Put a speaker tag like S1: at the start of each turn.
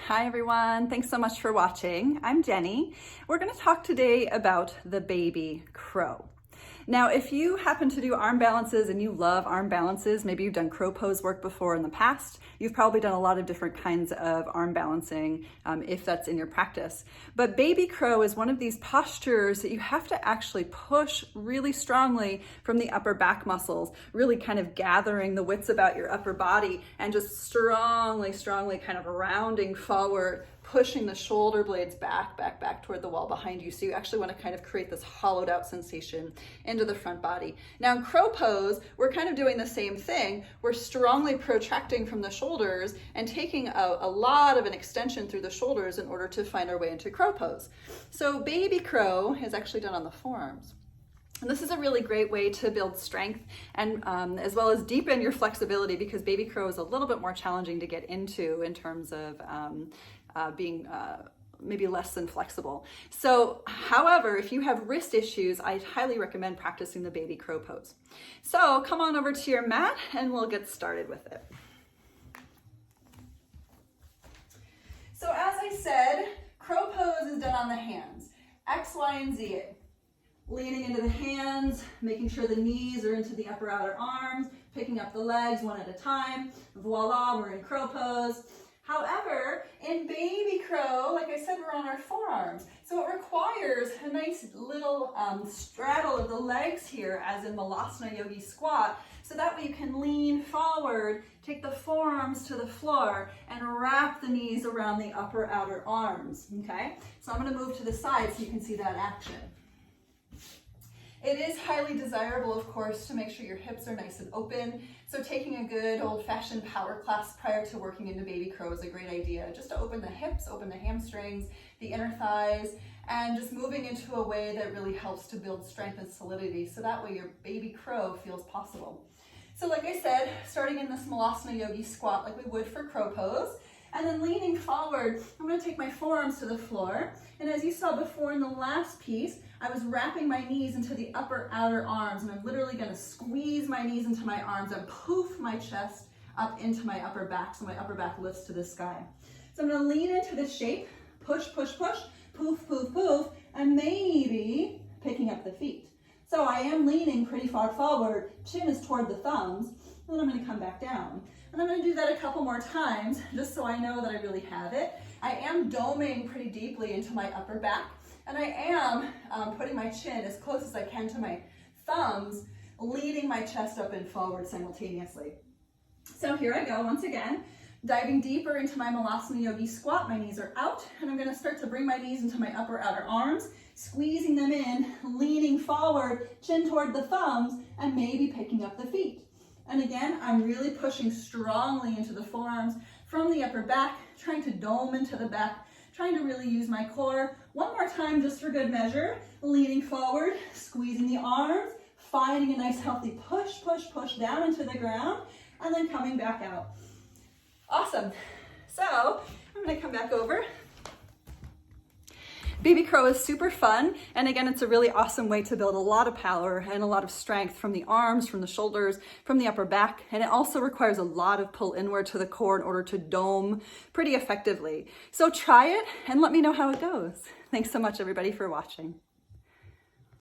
S1: Hi everyone, thanks so much for watching. I'm Jenny. We're going to talk today about the baby crow. Now, if you happen to do arm balances and you love arm balances, maybe you've done crow pose work before in the past, you've probably done a lot of different kinds of arm balancing if that's in your practice. But baby crow is one of these postures that you have to actually push really strongly from the upper back muscles, really kind of gathering the wits about your upper body and just strongly kind of rounding forward, pushing the shoulder blades back toward the wall behind you. So you actually want to kind of create this hollowed out sensation into the front body. Now in crow pose, we're kind of doing the same thing. We're strongly protracting from the shoulders and taking a lot of an extension through the shoulders in order to find our way into crow pose. So baby crow is actually done on the forearms. And this is a really great way to build strength and as well as deepen your flexibility, because baby crow is a little bit more challenging to get into in terms of being maybe less than flexible. So, however, if you have wrist issues, I highly recommend practicing the baby crow pose. So come on over to your mat and we'll get started with it. So as I said, crow pose is done on the hands. X, Y, and Z it. Leaning into the hands, making sure the knees are into the upper outer arms, picking up the legs one at a time. Voila, we're in crow pose. However, in baby crow, like I said, we're on our forearms. So it requires a nice little straddle of the legs here, as in Malasana Yogi squat. So that way you can lean forward, take the forearms to the floor, and wrap the knees around the upper outer arms, okay? So I'm gonna move to the side so you can see that action. It is highly desirable, of course, to make sure your hips are nice and open. So taking a good old-fashioned power class prior to working into baby crow is a great idea, just to open the hips, open the hamstrings, the inner thighs, and just moving into a way that really helps to build strength and solidity, so that way your baby crow feels possible. So like I said, starting in this Malasana Yogi squat like we would for crow pose, and then leaning forward, I'm going to take my forearms to the floor. And as you saw before in the last piece, I was wrapping my knees into the upper outer arms, and I'm literally going to squeeze my knees into my arms and poof my chest up into my upper back, so my upper back lifts to the sky. So I'm going to lean into this shape, push, push, push, poof, poof, poof, and maybe picking up the feet. So I am leaning pretty far forward, chin is toward the thumbs, and then I'm going to come back down. And I'm going to do that a couple more times, just so I know that I really have it. I am doming pretty deeply into my upper back, and I am putting my chin as close as I can to my thumbs, leading my chest up and forward simultaneously. So here I go once again, diving deeper into my Malasana Yogi squat. My knees are out, and I'm going to start to bring my knees into my upper outer arms, squeezing them in, leaning forward, chin toward the thumbs, and maybe picking up the feet. And again, I'm really pushing strongly into the forearms from the upper back, trying to dome into the back, trying to really use my core. One more time, just for good measure, leaning forward, squeezing the arms, finding a nice healthy push, push, push down into the ground, and then coming back out. Awesome. So I'm going to come back over. Baby crow is super fun, and again, it's a really awesome way to build a lot of power and a lot of strength from the arms, from the shoulders, from the upper back, and it also requires a lot of pull inward to the core in order to dome pretty effectively. So try it and let me know how it goes. Thanks so much, everybody, for watching.